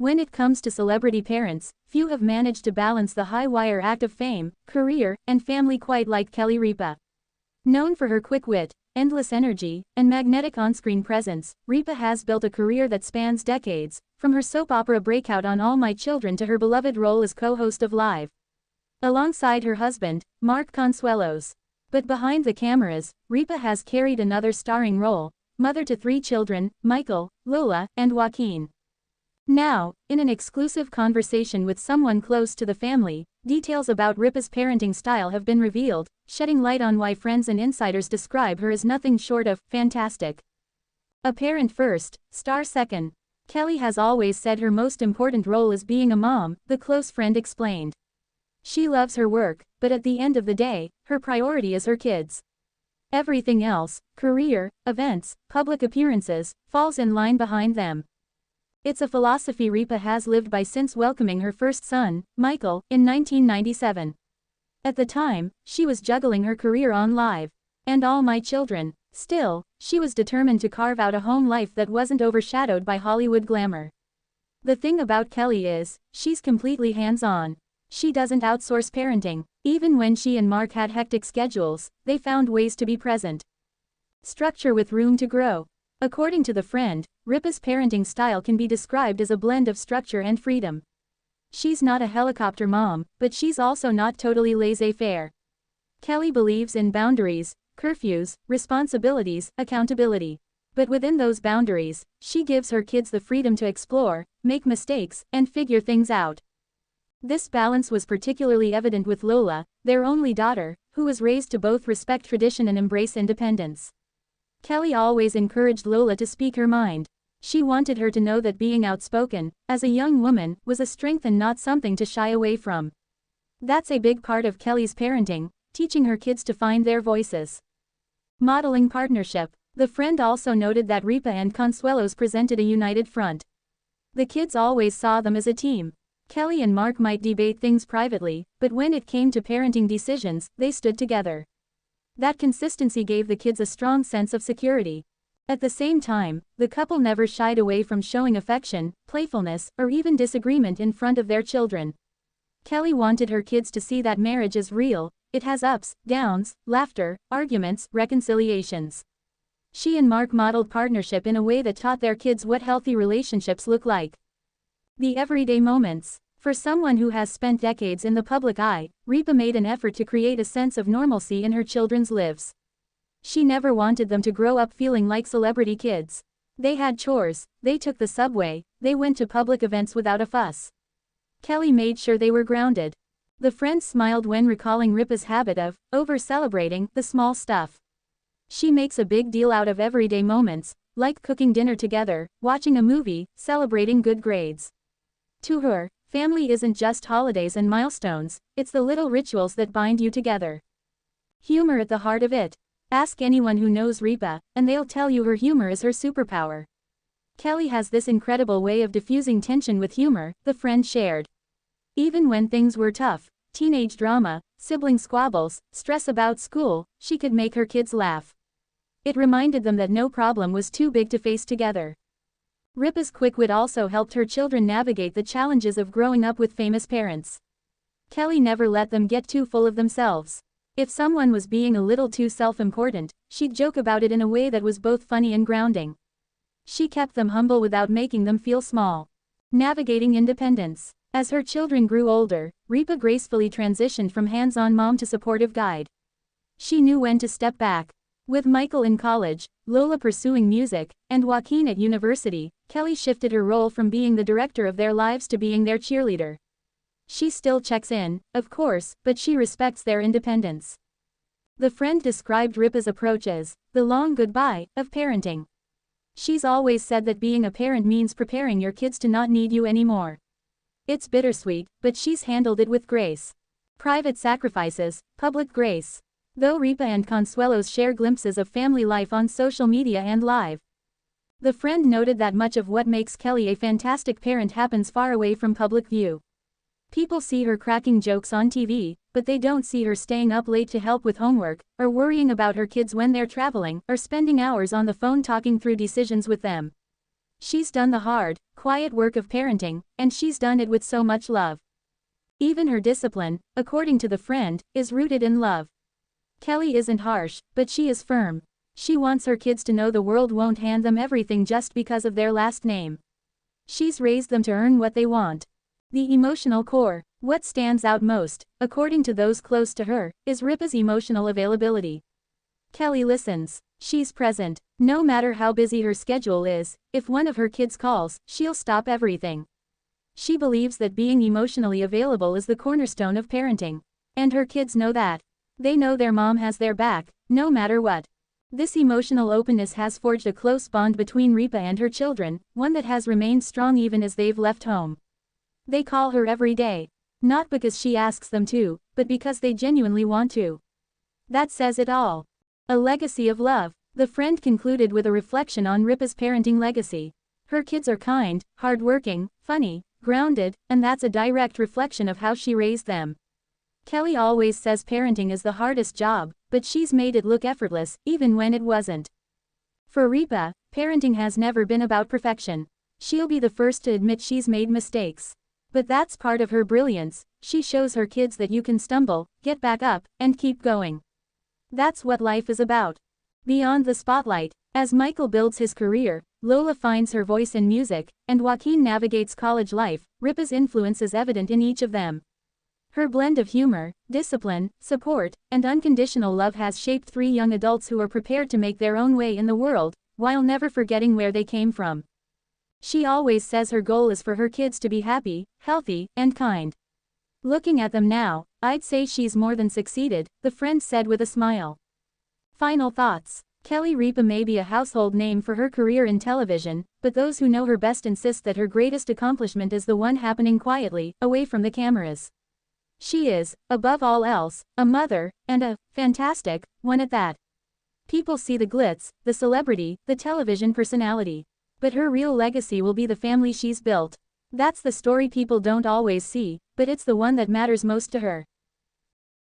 When it comes to celebrity parents, few have managed to balance the high-wire act of fame, career, and family quite like Kelly Ripa. Known for her quick wit, endless energy, and magnetic on-screen presence, Ripa has built a career that spans decades, from her soap opera breakout on All My Children to her beloved role as co-host of Live, alongside her husband, Mark Consuelos. But behind the cameras, Ripa has carried another starring role, mother to 3 children, Michael, Lola, and Joaquin. Now, in an exclusive conversation with someone close to the family, details about Ripa's parenting style have been revealed, shedding light on why friends and insiders describe her as nothing short of fantastic. A parent first, star second. Kelly has always said her most important role is being a mom, the close friend explained. She loves her work, but at the end of the day, her priority is her kids. Everything else, career, events, public appearances, falls in line behind them. It's a philosophy Ripa has lived by since welcoming her first son, Michael, in 1997. At the time, she was juggling her career on Live and All My Children. Still, she was determined to carve out a home life that wasn't overshadowed by Hollywood glamour. The thing about Kelly is, she's completely hands-on. She doesn't outsource parenting. Even when she and Mark had hectic schedules, they found ways to be present. Structure with room to grow. According to the friend, Ripa's parenting style can be described as a blend of structure and freedom. She's not a helicopter mom, but she's also not totally laissez-faire. Kelly believes in boundaries, curfews, responsibilities, accountability. But within those boundaries, she gives her kids the freedom to explore, make mistakes, and figure things out. This balance was particularly evident with Lola, their only daughter, who was raised to both respect tradition and embrace independence. Kelly always encouraged Lola to speak her mind. She wanted her to know that being outspoken, as a young woman, was a strength and not something to shy away from. That's a big part of Kelly's parenting, teaching her kids to find their voices. Modeling partnership. The friend also noted that Ripa and Consuelos presented a united front. The kids always saw them as a team. Kelly and Mark might debate things privately, but when it came to parenting decisions, they stood together. That consistency gave the kids a strong sense of security. At the same time, the couple never shied away from showing affection, playfulness, or even disagreement in front of their children. Kelly wanted her kids to see that marriage is real, it has ups, downs, laughter, arguments, reconciliations. She and Mark modeled partnership in a way that taught their kids what healthy relationships look like. The everyday moments. For someone who has spent decades in the public eye, Ripa made an effort to create a sense of normalcy in her children's lives. She never wanted them to grow up feeling like celebrity kids. They had chores, they took the subway, they went to public events without a fuss. Kelly made sure they were grounded. The friend smiled when recalling Ripa's habit of over-celebrating the small stuff. She makes a big deal out of everyday moments, like cooking dinner together, watching a movie, celebrating good grades. To her, family isn't just holidays and milestones, it's the little rituals that bind you together. Humor at the heart of it. Ask anyone who knows Ripa, and they'll tell you her humor is her superpower. Kelly has this incredible way of diffusing tension with humor, the friend shared. Even when things were tough, teenage drama, sibling squabbles, stress about school, she could make her kids laugh. It reminded them that no problem was too big to face together. Ripa's quick wit also helped her children navigate the challenges of growing up with famous parents. Kelly never let them get too full of themselves. If someone was being a little too self-important, she'd joke about it in a way that was both funny and grounding. She kept them humble without making them feel small. Navigating independence. As her children grew older, Ripa gracefully transitioned from hands-on mom to supportive guide. She knew when to step back. With Michael in college, Lola pursuing music, and Joaquin at university, Kelly shifted her role from being the director of their lives to being their cheerleader. She still checks in, of course, but she respects their independence. The friend described Ripa's approach as the long goodbye of parenting. She's always said that being a parent means preparing your kids to not need you anymore. It's bittersweet, but she's handled it with grace. Private sacrifices, public grace. Though Ripa and Consuelos share glimpses of family life on social media and live, the friend noted that much of what makes Kelly a fantastic parent happens far away from public view. People see her cracking jokes on TV, but they don't see her staying up late to help with homework, or worrying about her kids when they're traveling, or spending hours on the phone talking through decisions with them. She's done the hard, quiet work of parenting, and she's done it with so much love. Even her discipline, according to the friend, is rooted in love. Kelly isn't harsh, but she is firm. She wants her kids to know the world won't hand them everything just because of their last name. She's raised them to earn what they want. The emotional core. What stands out most, according to those close to her, is Ripa's emotional availability. Kelly listens. She's present. No matter how busy her schedule is, if one of her kids calls, she'll stop everything. She believes that being emotionally available is the cornerstone of parenting. And her kids know that. They know their mom has their back, no matter what. This emotional openness has forged a close bond between Ripa and her children, one that has remained strong even as they've left home. They call her every day. Not because she asks them to, but because they genuinely want to. That says it all. A legacy of love. The friend concluded with a reflection on Ripa's parenting legacy. Her kids are kind, hardworking, funny, grounded, and that's a direct reflection of how she raised them. Kelly always says parenting is the hardest job, but she's made it look effortless, even when it wasn't. For Ripa, parenting has never been about perfection. She'll be the first to admit she's made mistakes. But that's part of her brilliance. She shows her kids that you can stumble, get back up, and keep going. That's what life is about. Beyond the spotlight, as Michael builds his career, Lola finds her voice in music, and Joaquin navigates college life, Ripa's influence is evident in each of them. Her blend of humor, discipline, support, and unconditional love has shaped 3 young adults who are prepared to make their own way in the world, while never forgetting where they came from. She always says her goal is for her kids to be happy, healthy, and kind. Looking at them now, I'd say she's more than succeeded, the friend said with a smile. Final thoughts. Kelly Ripa may be a household name for her career in television, but those who know her best insist that her greatest accomplishment is the one happening quietly, away from the cameras. She is, above all else, a mother, and a fantastic one at that. People see the glitz, the celebrity, the television personality. But her real legacy will be the family she's built. That's the story people don't always see, but it's the one that matters most to her.